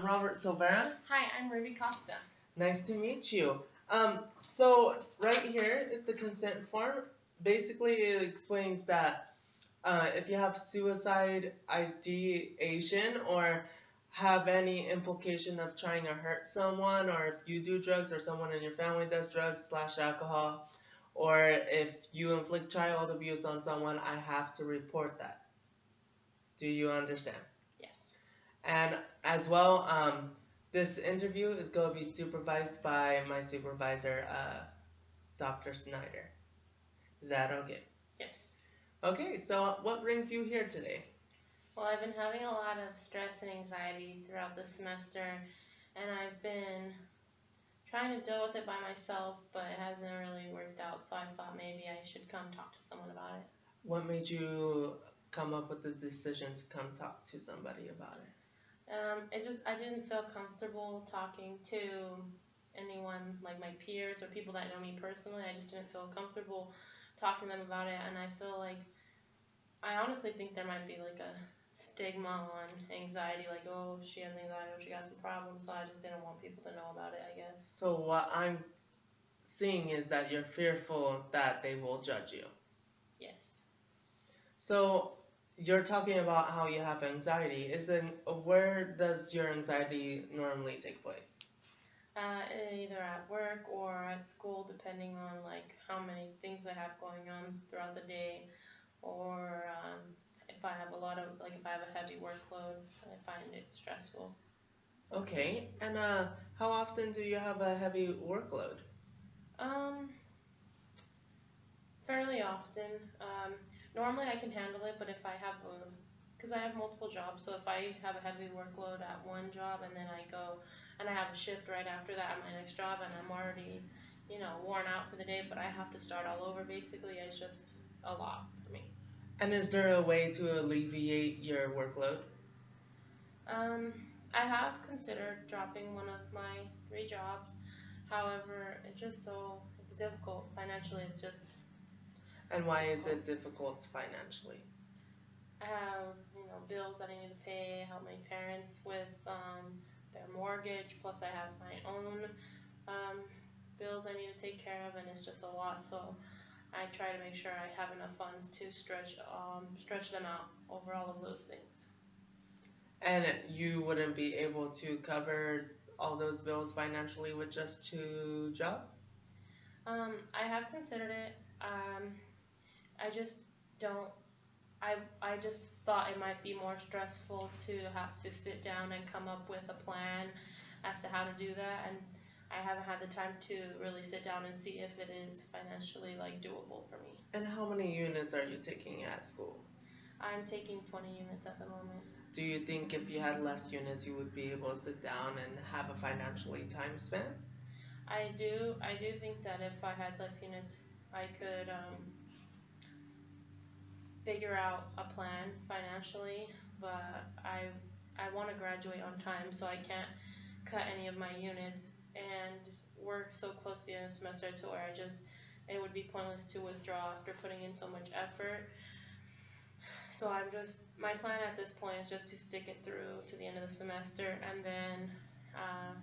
I'm Robert Silvera. Hi, I'm Ruby Costa. Nice to meet you. So right here is the consent form. Basically, it explains that if you have suicide ideation or have any implication of trying to hurt someone, or if you do drugs or someone in your family does drugs slash alcohol, or if you inflict child abuse on someone, I have to report that. Do you understand? Yes. And as well, this interview is going to be supervised by my supervisor, Dr. Snyder. Is that okay? Yes. Okay, so what brings you here today? Well, I've been having a lot of stress and anxiety throughout the semester, and I've been trying to deal with it by myself, but it hasn't really worked out, so I thought maybe I should come talk to someone about it. What made you come up with the decision to come talk to somebody about it? I didn't feel comfortable talking to anyone like my peers or people that know me personally. I just didn't feel comfortable talking to them about it, and I honestly think there might be like a stigma on anxiety, like, oh, she has anxiety or she got some problems, so I just didn't want people to know about it, I guess. So what I'm seeing is that you're fearful that they will judge you. Yes. So you're talking about how you have anxiety. Where does your anxiety normally take place? Either at work or at school, depending on like how many things I have going on throughout the day, or if I have a lot of like if I have a heavy workload, I find it stressful. Okay, and how often do you have a heavy workload? Um, Fairly often. Normally I can handle it, but if I have because I have multiple jobs, so if I have a heavy workload at one job and then I go and I have a shift right after that at my next job and I'm already, worn out for the day, but I have to start all over basically, it's just a lot for me. And is there a way to alleviate your workload? Um, I have considered dropping one of my three jobs. However, it's difficult financially. It's just And why is difficult. it difficult financially? I have, bills that I need to pay, help my parents with their mortgage, plus I have my own um, bills I need to take care of, and it's just a lot. So I try to make sure I have enough funds to stretch them out over all of those things. And you wouldn't be able to cover all those bills financially with just two jobs? I have considered it. I just don't. I just thought it might be more stressful to have to sit down and come up with a plan as to how to do that, and I haven't had the time to really sit down and see if it is financially like doable for me. And how many units are you taking at school? I'm taking 20 units at the moment. Do you think if you had less units, you would be able to sit down and have a financially time span? I do think that if I had less units, I could figure out a plan financially, but I want to graduate on time, so I can't cut any of my units and work so close to the end of the semester to where it would be pointless to withdraw after putting in so much effort. So my plan at this point is just to stick it through to the end of the semester and then uh,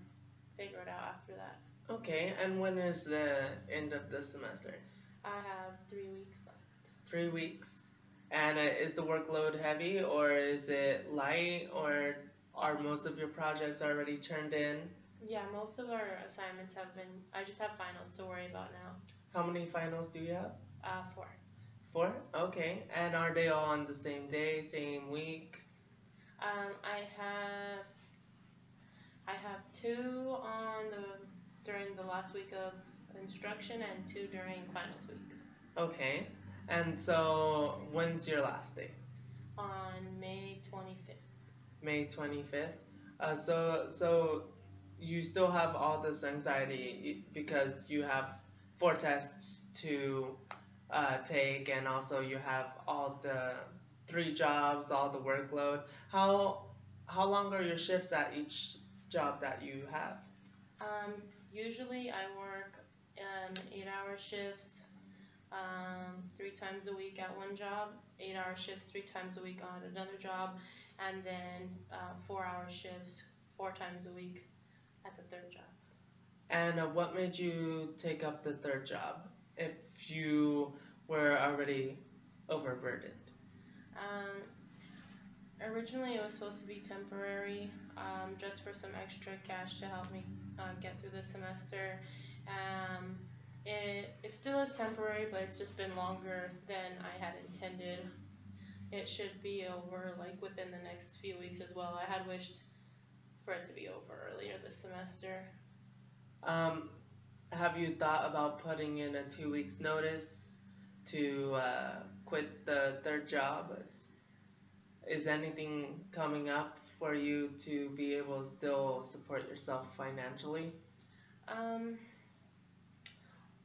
figure it out after that. Okay, and when is the end of the semester? I have 3 weeks left. 3 weeks. And is the workload heavy or is it light or are most of your projects already turned in? Yeah, most of our assignments have been. I just have finals to worry about now. How many finals do you have? 4. 4? Okay. And are they all on the same day, same week? Um, I have I have 2 during the last week of instruction and 2 during finals week. Okay. And so when's your last day? On May 25th. May 25th. So you still have all this anxiety because you have 4 tests to take, and also you have all the 3 jobs, all the workload. How long are your shifts at each job that you have? Usually I work 8-hour shifts 3 times a week at one job, 8-hour shifts 3 times a week on another job, and then 4-hour shifts 4 times a week at the third job. And what made you take up the third job if you were already overburdened? Um, Originally, it was supposed to be temporary, just for some extra cash to help me get through the semester. Um, it still is temporary, but it's just been longer than I had intended. It should be over like within the next few weeks as well. I had wished for it to be over earlier this semester. Um, have you thought about putting in a 2 weeks notice to quit the third job? Is anything coming up for you to be able to still support yourself financially? Um,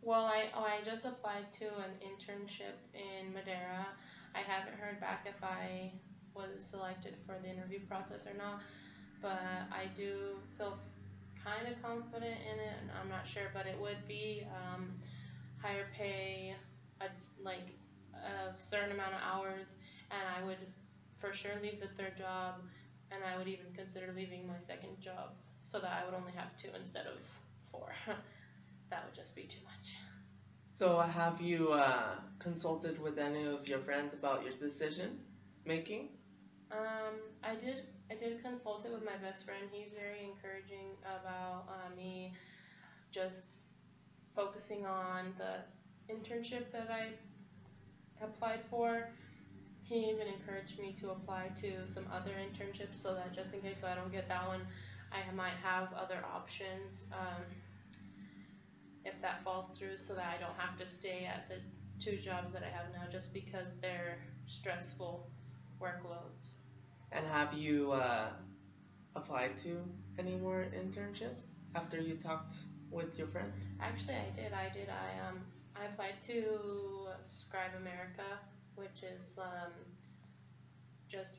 well, I just applied to an internship in Madeira. I haven't heard back if I was selected for the interview process or not, but I do feel kind of confident in it, and I'm not sure, but it would be higher pay, a, like a certain amount of hours, and I would for sure leave the third job, and I would even consider leaving my second job so that I would only have 2 instead of 4. That would just be too much. So, have you consulted with any of your friends about your decision making? I did consult it with my best friend. He's very encouraging about me just focusing on the internship that I applied for. He even encouraged me to apply to some other internships so that just in case I don't get that one, I might have other options if that falls through, so that I don't have to stay at the 2 jobs that I have now just because they're stressful workloads. And have you applied to any more internships after you talked with your friend? Actually, I did. I applied to Scribe America, which is just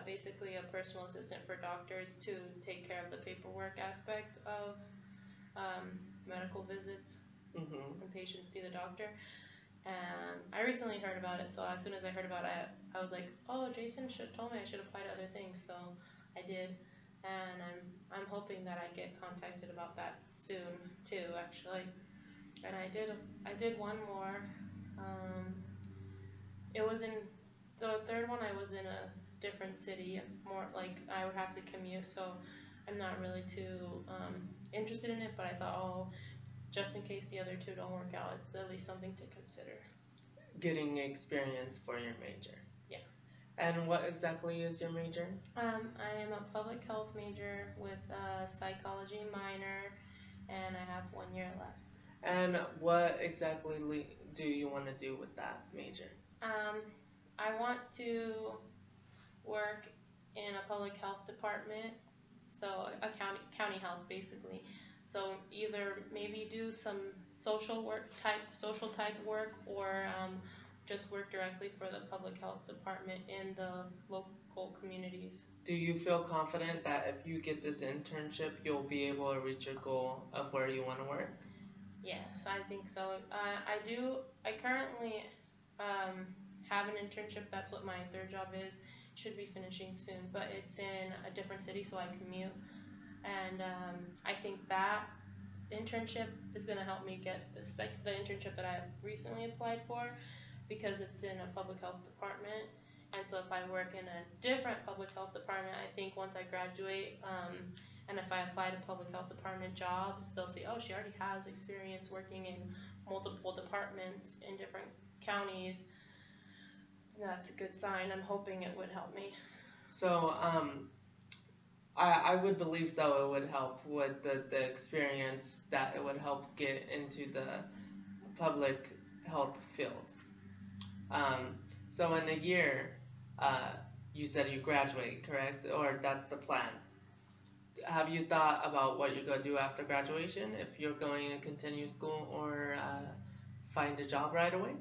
basically a personal assistant for doctors to take care of the paperwork aspect of medical visits Mm-hmm. when patients see the doctor. And I recently heard about it, so as soon as I heard about it, I was like, oh, Jason should told me I should apply to other things, so I did. And I'm hoping that I get contacted about that soon too, actually. And I did one more. Um, it was in the third one. I was in a different city, more like I would have to commute, so I'm not really too interested in it. But I thought, oh, just in case the other 2 don't work out, it's at least something to consider. Getting experience for your major. Yeah. And what exactly is your major? I am a public health major with a psychology minor, and I have 1 year left. And what exactly do you want to do with that major? Um, I want to work in a public health department, so a county health basically. So either maybe do some social type work, or just work directly for the public health department in the local communities. Do you feel confident that if you get this internship, you'll be able to reach your goal of where you want to work? Yes, I think so. I do. I currently have an internship. That's what my third job is. Should be finishing soon, but it's in a different city, so I commute. And I think that internship is going to help me get the internship that I recently applied for, because it's in a public health department. And so if I work in a different public health department, I think once I graduate, and if I apply to public health department jobs, they'll say, oh, she already has experience working in multiple departments in different counties. That's a good sign. I'm hoping it would help me. So, I would believe so. It would help with the experience that it would help get into the public health field. Um, so in a year, you said you graduate, correct? Or that's the plan. Have you thought about what you're going to do after graduation? If you're going to continue school or find a job right away?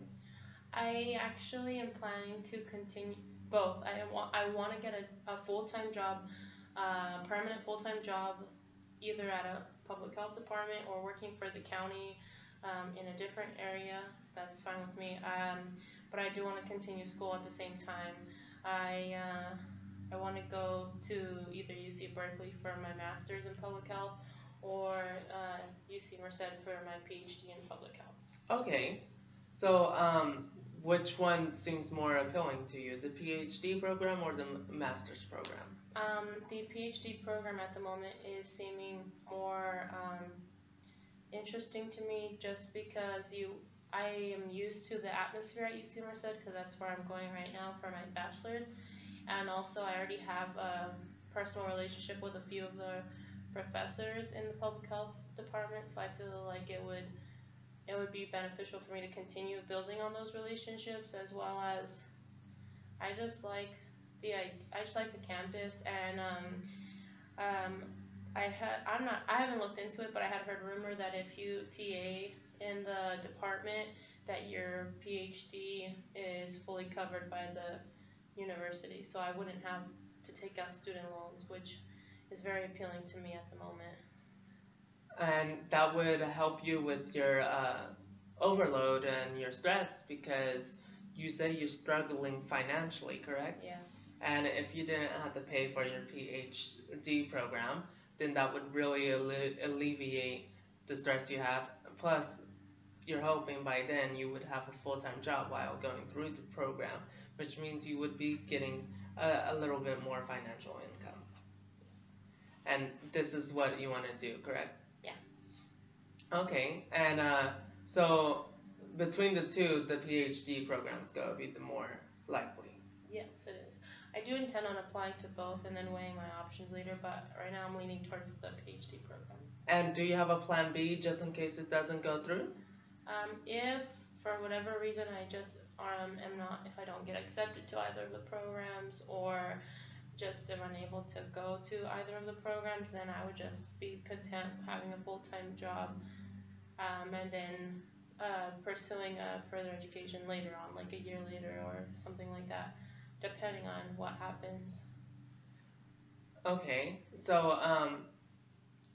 I actually am planning to continue both. I want to get a full time job, permanent full time job, either at a public health department or working for the county in a different area. That's fine with me. But I do want to continue school at the same time. I I want to go to either UC Berkeley for my master's in public health or UC Merced for my PhD in public health. Okay. So, which one seems more appealing to you, the PhD program or the master's program? The PhD program at the moment is seeming more interesting to me just because I am used to the atmosphere at UC Merced because that's where I'm going right now for my bachelor's, and also I already have a personal relationship with a few of the professors in the public health department, so I feel like it would be beneficial for me to continue building on those relationships as well as I just like I just like the campus and um, I haven't looked into it, but I had heard rumor that if you TA in the department, that your PhD is fully covered by the university, so I wouldn't have to take out student loans, which is very appealing to me at the moment. And that would help you with your overload and your stress because you say you're struggling financially, correct? Yeah. And if you didn't have to pay for your PhD program, then that would really alleviate the stress you have. Plus, you're hoping by then you would have a full-time job while going through the program, which means you would be getting a little bit more financial income. And this is what you want to do, correct? Yeah. Okay, and so between the two, the PhD program's gonna be the more likely. Yes, it is. I do intend on applying to both and then weighing my options later, but right now I'm leaning towards the PhD program. And do you have a plan B just in case it doesn't go through? If for whatever reason I just am not, if I don't get accepted to either of the programs or just am unable to go to either of the programs, then I would just be content having a full-time job and then pursuing a further education later on, like a year later or something like that, depending on what happens. Okay, so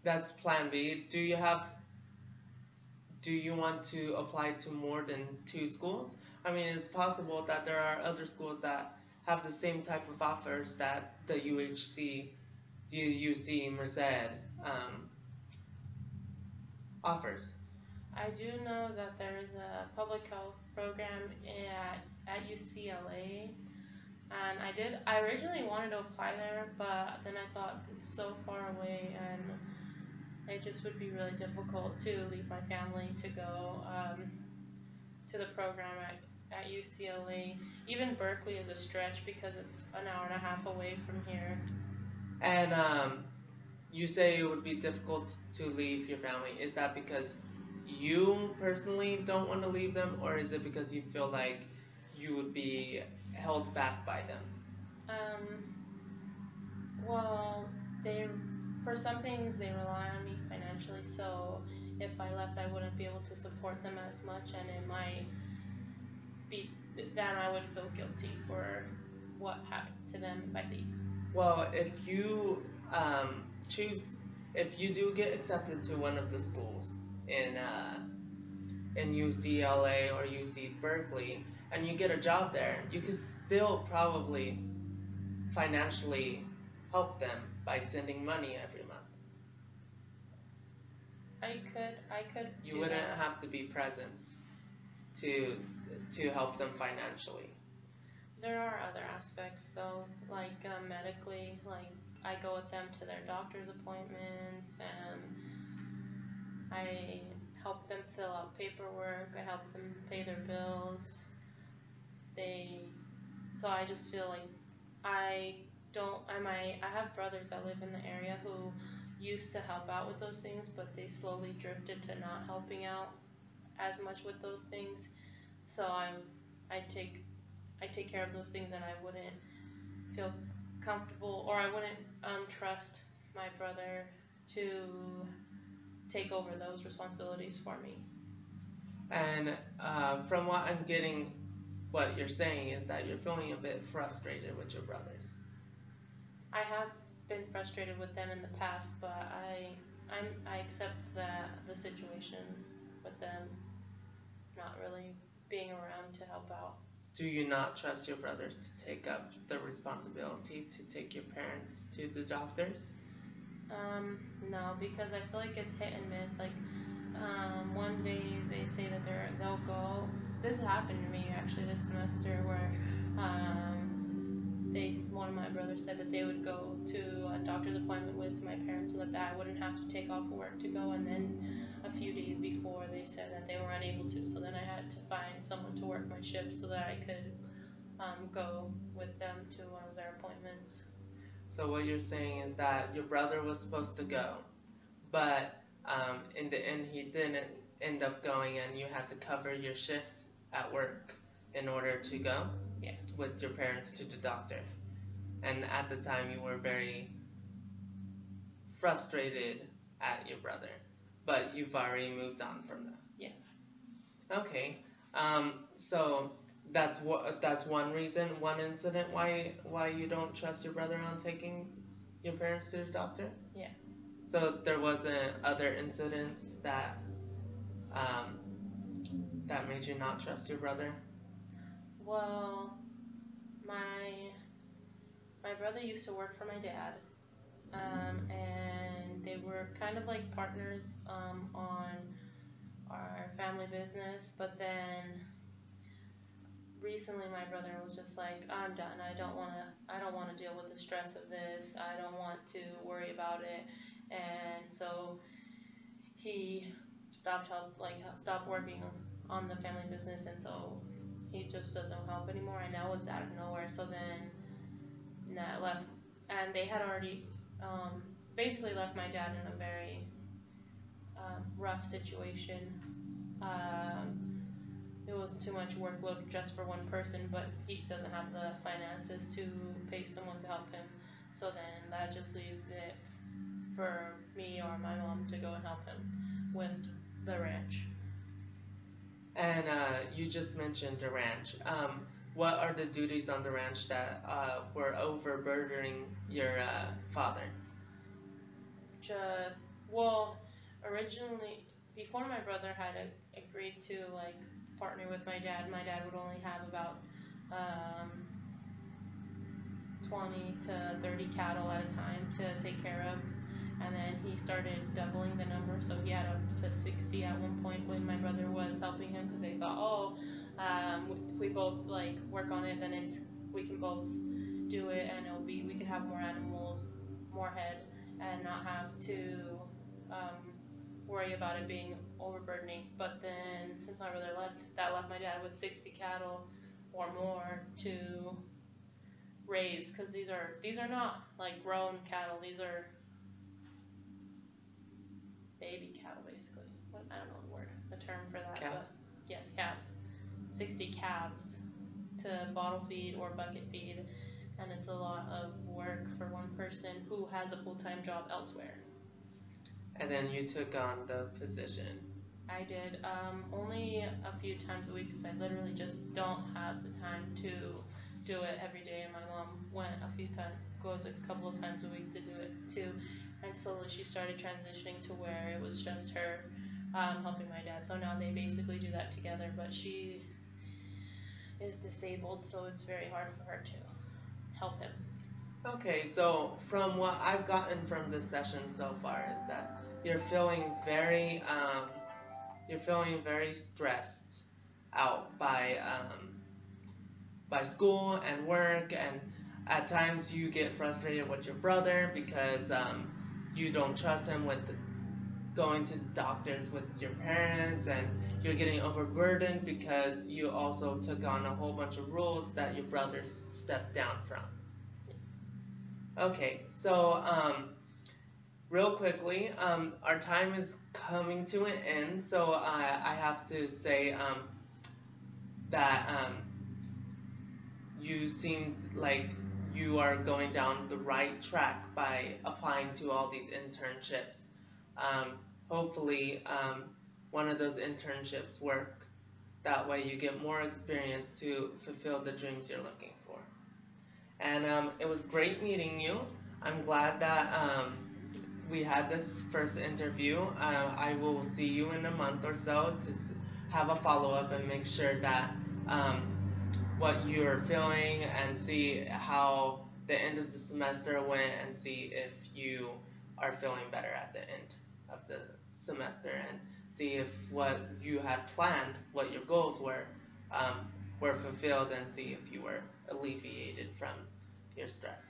that's plan B. Do you want to apply to more than two schools? I mean, it's possible that there are other schools that have the same type of offers that the UHC, the UC Merced offers. I do know that there is a public health program at UCLA, and I originally wanted to apply there, but then I thought it's so far away and it just would be really difficult to leave my family to go to the program at UCLA. Even Berkeley is a stretch because it's an hour and a half away from here. And you say it would be difficult to leave your family. Is that because you personally don't want to leave them, or is it because you feel like you would be held back by them? Well, for some things they rely on me financially, so if I left, I wouldn't be able to support them as much, and it might be then I would feel guilty for what happens to them if I leave. Well, if you choose, if you do get accepted to one of the schools in UCLA or UC Berkeley, and you get a job there, you could still probably financially help them by sending money every month. I could You do wouldn't that. have to be present to help them financially. There are other aspects though, like medically, like I go with them to their doctor's appointments and I help them fill out paperwork, I help them pay their bills. They so I just feel like I don't I have brothers that live in the area who used to help out with those things, but they slowly drifted to not helping out as much with those things. So I take I take care of those things and I wouldn't feel comfortable or I wouldn't trust my brother to take over those responsibilities for me. And from what I'm getting, what you're saying is that you're feeling a bit frustrated with your brothers. I have been frustrated with them in the past, but I accept the situation with them not really being around to help out. do you not trust your brothers to take up the responsibility to take your parents to the doctors? No, because I feel like it's hit and miss. Like, one day they say that they'll go. This happened to me actually this semester where, one of my brothers said that they would go to a doctor's appointment with my parents so that I wouldn't have to take off work to go, and then a few days before they said that they were unable to. So then I had to find someone to work my shift so that I could go with them to one of their appointments. So what you're saying is that your brother was supposed to go, but in the end he didn't end up going, and you had to cover your shift at work in order to go Yeah. with your parents to the doctor. And at the time you were very frustrated at your brother, but you've already moved on from that. Yeah. Okay. So that's one reason, one incident why you don't trust your brother on taking your parents to the doctor? Yeah. So there wasn't other incidents that um, that made you not trust your brother? Well, my brother used to work for my dad, and they were kind of like partners on our family business. But then recently, my brother was just like, "I'm done. I don't wanna deal with the stress of this. I don't want to worry about it." And so he stopped working on the family business, and so he just doesn't help anymore. And now it's out of nowhere. So then that left, and they had already basically left my dad in a very rough situation. It was too much workload just for one person, but he doesn't have the finances to pay someone to help him. So then that just leaves it for me or my mom to go and help him with the ranch. And you just mentioned the ranch. What are the duties on the ranch that were overburdening your father? Just, well, originally, before my brother had agreed to like partner with my dad would only have about um, 20 to 30 cattle at a time to take care of. And then he started doubling the number, so he had up to 60 at one point when my brother was helping him, because they thought, oh, if we both like work on it, then we can both do it, and we could have more animals, more head, and not have to worry about it being overburdening. But then since my brother left, that left my dad with 60 cattle or more to raise, because these are not like grown cattle, these are baby cattle, basically. I don't know the term for that. Calves? But yes, calves. 60 calves to bottle feed or bucket feed, and it's a lot of work for one person who has a full-time job elsewhere. And then you took on the position. I did only a few times a week, because I literally just don't have the time to do it every day, and my mom goes a couple of times a week to do it too. And slowly she started transitioning to where it was just her helping my dad. So now they basically do that together, but she is disabled, so it's very hard for her to help him. Okay, so from what I've gotten from this session so far is that you're feeling very stressed out by school and work, and at times you get frustrated with your brother because you don't trust him with going to doctors with your parents, and you're getting overburdened because you also took on a whole bunch of rules that your brother stepped down from. Yes. Okay, so real quickly, our time is coming to an end, so I have to say that you seem like you are going down the right track by applying to all these internships. Hopefully, one of those internships work. That way you get more experience to fulfill the dreams you're looking for. And it was great meeting you. I'm glad that we had this first interview. I will see you in a month or so to have a follow-up and make sure that what you're feeling and see how the end of the semester went and see if you are feeling better at the end of the semester and see if what you had planned, what your goals um, were fulfilled and see if you were alleviated from your stress.